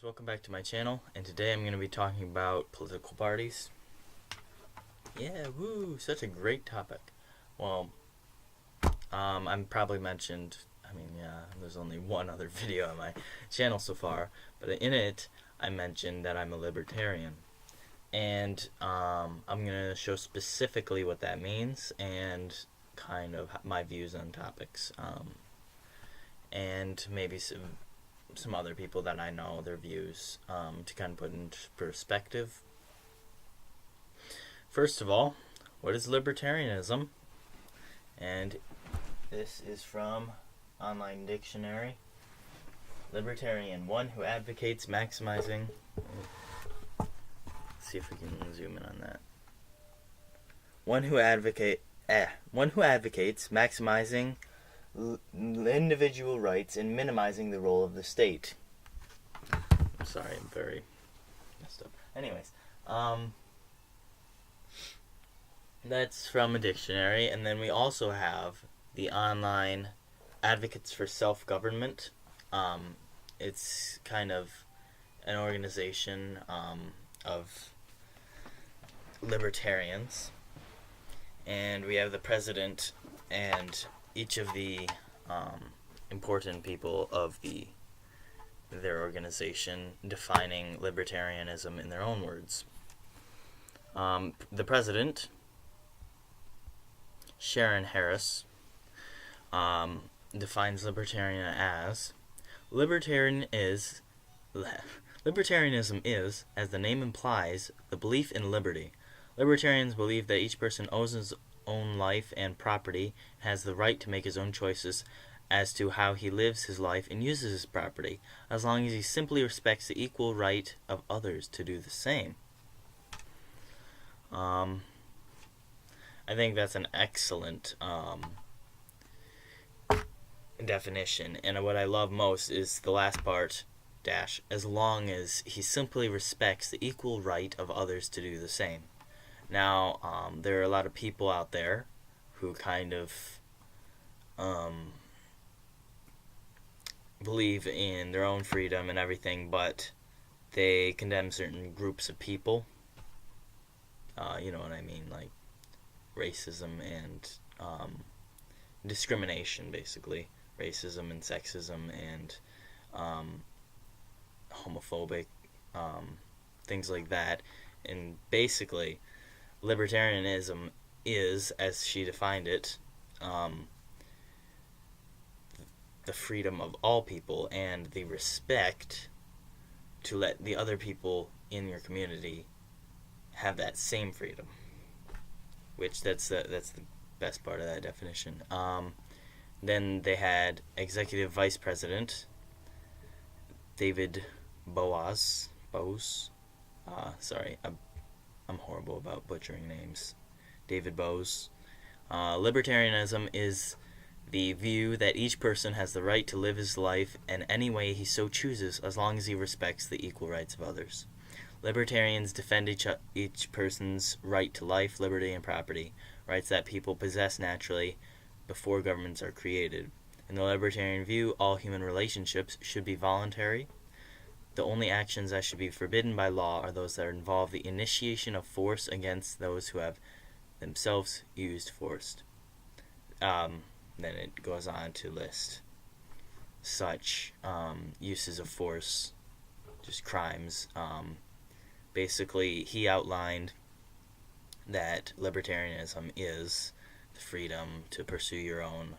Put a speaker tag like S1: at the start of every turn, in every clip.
S1: guys, welcome back to my channel, and today I'm going to be talking about political parties. Yeah, woo, such a great topic. Well, I'm probably mentioned, there's only one other video on my channel so far, but in it, I mentioned that I'm a libertarian. And I'm going to show specifically what that means, and kind of my views on topics, and maybe some other people that I know, their views, to kind of put into perspective. First of all, what is libertarianism? And this is from Online Dictionary. Libertarian, one who advocates maximizing... Let's see if we can zoom in on that. One who advocates maximizing individual rights and minimizing the role of the state. I'm sorry, I'm very messed up. Anyways, that's from a dictionary, and then we also have the online Advocates for Self-Government. It's kind of an organization of libertarians, and we have the president and each of the important people of their organization defining libertarianism in their own words. The president, Sharon Harris, defines libertarian as libertarianism is, as the name implies, the belief in liberty. Libertarians believe that each person owns his own life and property, has the right to make his own choices as to how he lives his life and uses his property, as long as he simply respects the equal right of others to do the same. I think that's an excellent definition, and what I love most is the last part, as long as he simply respects the equal right of others to do the same. Now, there are a lot of people out there who kind of believe in their own freedom and everything, but they condemn certain groups of people. You know what I mean, like racism and discrimination, basically. Racism and sexism and homophobic things like that. And basically, libertarianism is, as she defined it, the freedom of all people and the respect to let the other people in your community have that same freedom. Which that's the best part of that definition. Then they had Executive Vice President David Bose. Sorry, I'm horrible about butchering names. David Bose. Libertarianism is the view that each person has the right to live his life in any way he so chooses, as long as he respects the equal rights of others. Libertarians defend each person's right to life, liberty, and property, rights that people possess naturally before governments are created. In the libertarian view, all human relationships should be voluntary. The only actions that should be forbidden by law are those that involve the initiation of force against those who have themselves used force. Then it goes on to list such uses of force, just crimes. Basically, he outlined that libertarianism is the freedom to pursue your own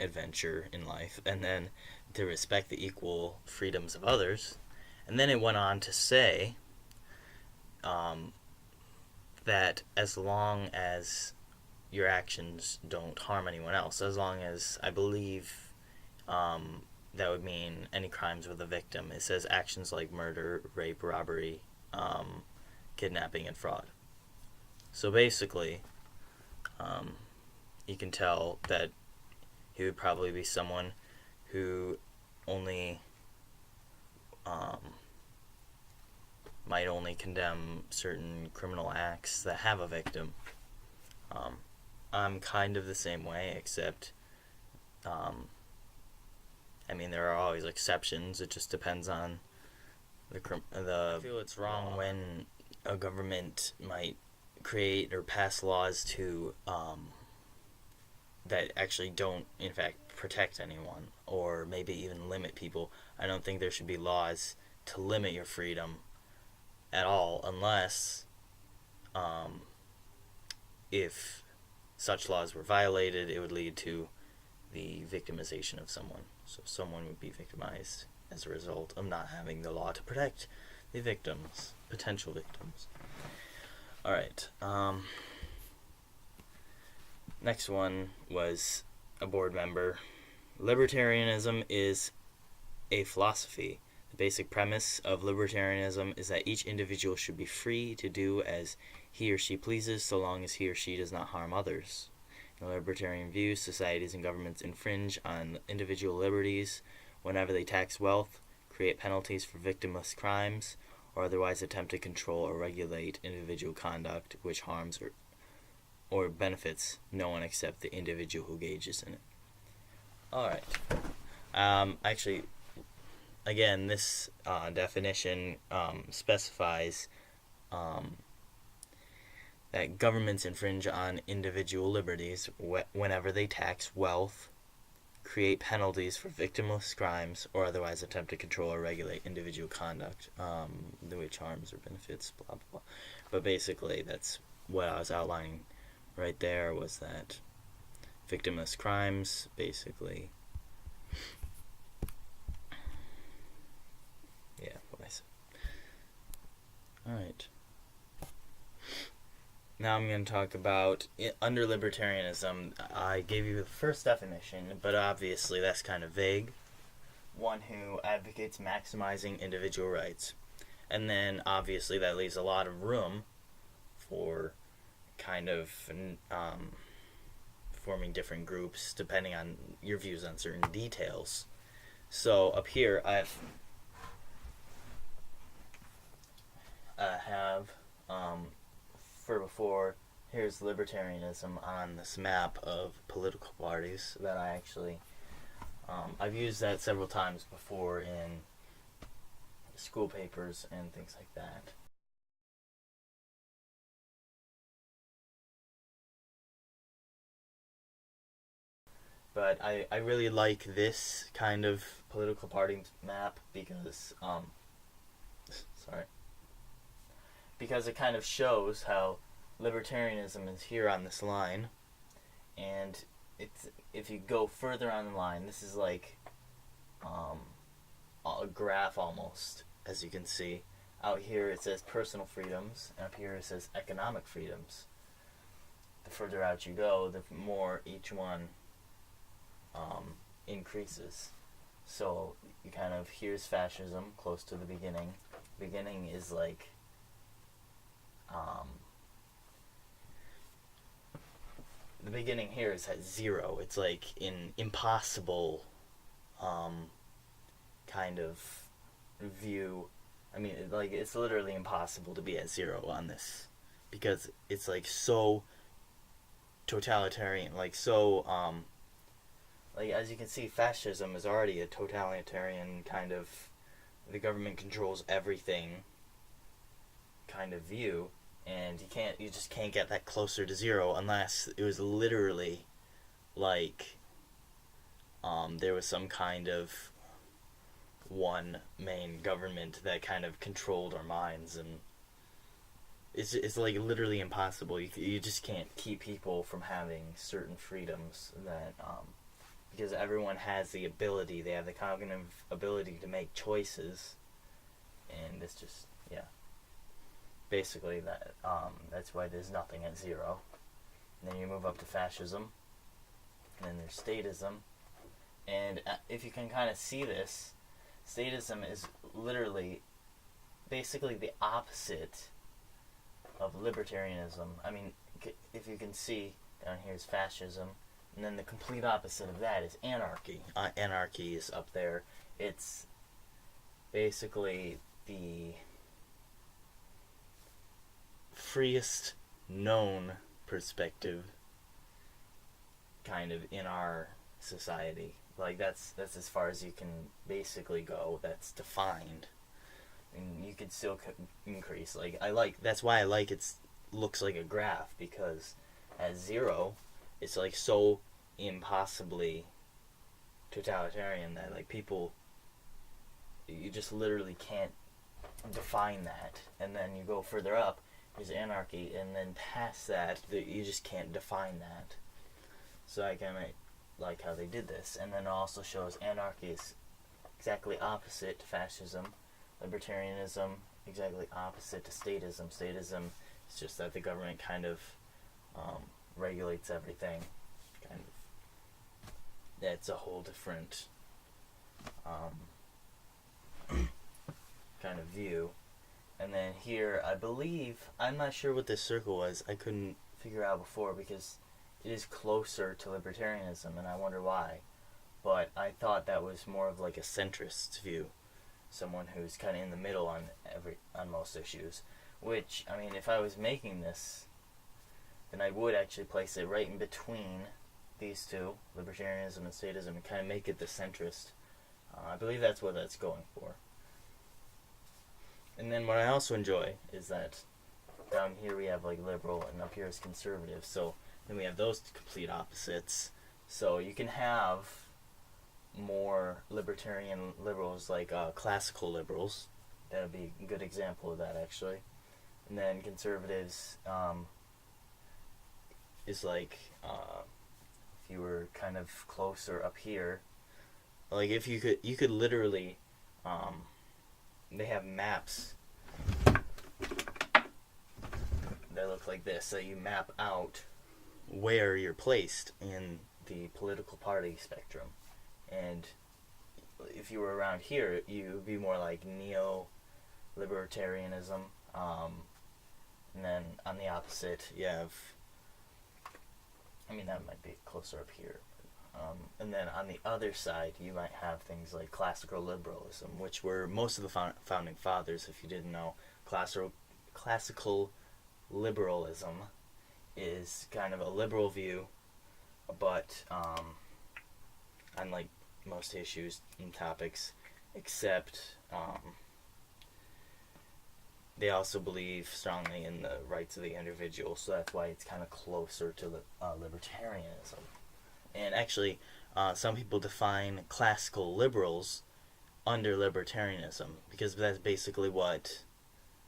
S1: adventure in life, and then to respect the equal freedoms of others. And then it went on to say that as long as your actions don't harm anyone else, as long as, I believe, that would mean any crimes with a victim. It says actions like murder, rape, robbery, kidnapping, and fraud. So basically, you can tell that he would probably be someone who only might only condemn certain criminal acts that have a victim. I'm kind of the same way, except there are always exceptions. It just depends on I feel it's wrong when a government might create or pass laws to that actually don't, in fact, protect anyone or maybe even limit people. I don't think there should be laws to limit your freedom at all unless if such laws were violated, it would lead to the victimization of someone. So someone would be victimized as a result of not having the law to protect the victims, potential victims. Alright, next one was a board member. Libertarianism is a philosophy. The basic premise of libertarianism is that each individual should be free to do as he or she pleases so long as he or she does not harm others. In a libertarian view, societies and governments infringe on individual liberties whenever they tax wealth, create penalties for victimless crimes, or otherwise attempt to control or regulate individual conduct which harms or benefits no one except the individual who engages in it. Alright. Actually, again, this definition specifies that governments infringe on individual liberties whenever they tax wealth, create penalties for victimless crimes, or otherwise attempt to control or regulate individual conduct, which harms or benefits, blah, blah, blah. But basically, that's what I was outlining right there, was that victimless crimes, basically, yeah, what I said. Alright. Now I'm going to talk about, under libertarianism, I gave you the first definition, but obviously that's kind of vague. One who advocates maximizing individual rights. And then, obviously, that leaves a lot of room for kind of forming different groups, depending on your views on certain details. So, up here, I have here's libertarianism on this map of political parties that I actually, I've used that several times before in school papers and things like that. But I really like this kind of political party map because, because it kind of shows how libertarianism is here on this line, and if you go further on the line, this is like a graph almost, as you can see. Out here it says personal freedoms, and up here it says economic freedoms. The further out you go, the more each one increases. So you kind of, here's fascism, close to the beginning. Beginning is like the beginning here is at 0. It's like an impossible kind of view. I mean, like, it's literally impossible to be at 0 on this, because it's like so totalitarian, like so like, as you can see, fascism is already a totalitarian kind of, the government controls everything kind of view, and you just can't get that closer to 0 unless it was literally like there was some kind of one main government that kind of controlled our minds, and it's like literally impossible. You just can't keep people from having certain freedoms that because everyone has the ability, they have the cognitive ability to make choices, and it's just, yeah, basically that's why there's nothing at 0. And then you move up to fascism, and then there's statism, and if you can kind of see this, statism is literally basically the opposite of libertarianism. I mean, if you can see, down here is fascism, and then the complete opposite of that is anarchy. Anarchy is up there. It's basically the freest known perspective kind of in our society. Like, that's as far as you can basically go. That's defined. And you could still increase. Like, that's why I like it looks like a graph, because at 0, it's like so impossibly totalitarian that, like, people, you just literally can't define that. And then you go further up, there's anarchy, and then past that, you just can't define that. So I kind of like how they did this. And then it also shows anarchy is exactly opposite to fascism, libertarianism exactly opposite to statism. Statism is just that the government kind of regulates everything. Kind of, that's a whole different kind of view. And then here, I believe, I'm not sure what this circle was. I couldn't figure out before because it is closer to libertarianism, and I wonder why. But I thought that was more of like a centrist view, someone who's kind of in the middle on most issues. Which, I mean, if I was making this, then I would actually place it right in between these two, libertarianism and statism, and kind of make it the centrist. I believe that's what that's going for. And then what I also enjoy is that down here we have like liberal, and up here is conservative. So then we have those complete opposites. So you can have more libertarian liberals, like classical liberals. That would be a good example of that, actually. And then conservatives is like if you were kind of closer up here. Like if you could literally, they have maps that look like this. So you map out where you're placed in the political party spectrum. And if you were around here, you would be more like neo-libertarianism. And then on the opposite, you have, I mean, that might be closer up here. And then on the other side, you might have things like classical liberalism, which were most of the founding fathers, if you didn't know. Classical liberalism is kind of a liberal view, but on like most issues and topics, except they also believe strongly in the rights of the individual, so that's why it's kind of closer to libertarianism. And actually, some people define classical liberals under libertarianism, because that's basically what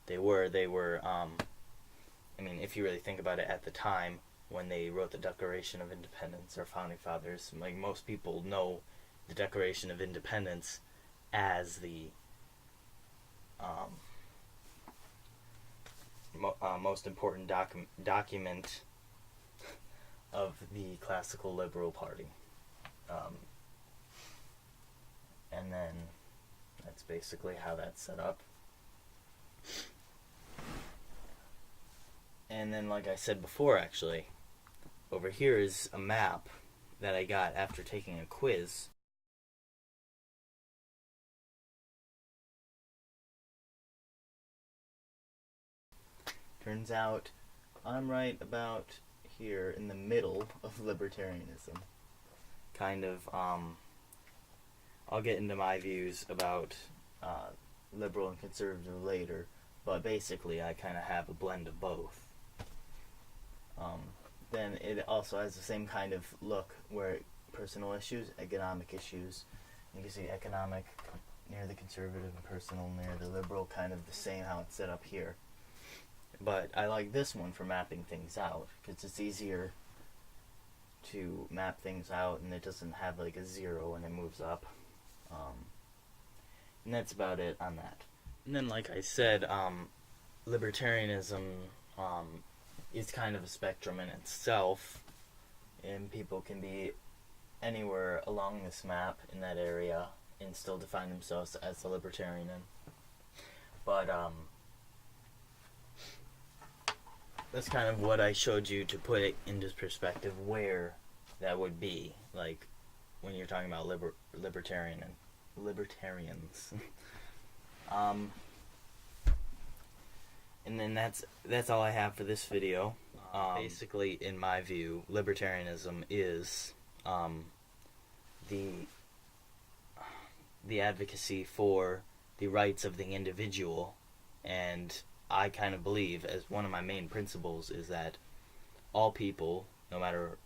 S1: they were. They were, I mean, if you really think about it, at the time when they wrote the Declaration of Independence, or Founding Fathers, like most people know the Declaration of Independence as the most important document of the classical liberal party. And then that's basically how that's set up. And then, like I said before, actually, over here is a map that I got after taking a quiz. Turns out I'm right about here in the middle of libertarianism. Kind of, I'll get into my views about liberal and conservative later, but basically I kind of have a blend of both. Then it also has the same kind of look, where personal issues, economic issues. You can see economic near the conservative and personal near the liberal, kind of the same how it's set up here. But I like this one for mapping things out, because it's easier to map things out, and it doesn't have like a 0 when it moves up. And that's about it on that. And then, like I said, libertarianism is kind of a spectrum in itself, and people can be anywhere along this map in that area and still define themselves as a libertarian. But that's kind of what I showed you to put it into perspective where that would be, like when you're talking about libertarians. And then that's all I have for this video. Basically, in my view, libertarianism is the the advocacy for the rights of the individual. And I kind of believe, as one of my main principles, is that all people, no matter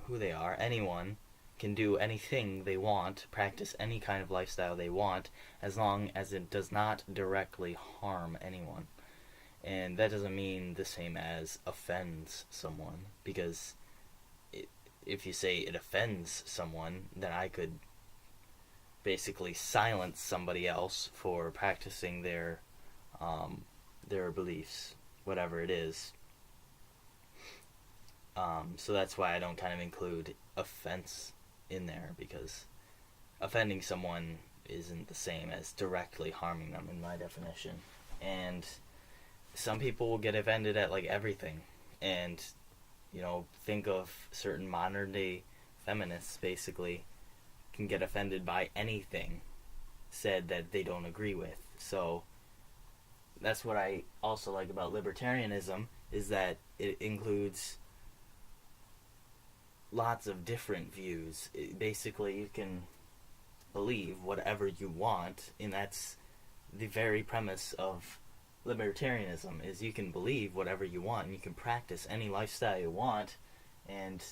S1: who they are, anyone, can do anything they want, practice any kind of lifestyle they want, as long as it does not directly harm anyone. And that doesn't mean the same as offends someone, because if you say it offends someone, then I could basically silence somebody else for practicing their beliefs, whatever it is. So that's why I don't kind of include offense in there, because offending someone isn't the same as directly harming them in my definition. And some people will get offended at like everything, and think of certain modern day feminists basically can get offended by anything said that they don't agree with. So that's what I also like about libertarianism, is that it includes lots of different views. Basically, you can believe whatever you want, and that's the very premise of libertarianism, is you can believe whatever you want, and you can practice any lifestyle you want and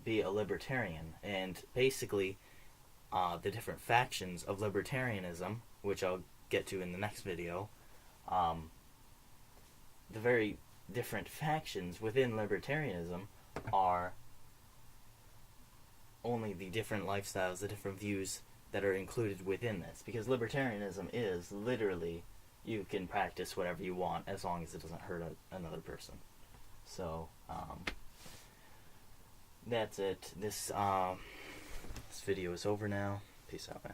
S1: be a libertarian. And basically, the different factions of libertarianism, which I'll get to in the next video, the very different factions within libertarianism are only the different lifestyles, the different views that are included within this. Because libertarianism is literally, you can practice whatever you want as long as it doesn't hurt another person. So, that's it. This video is over now. Peace out, man.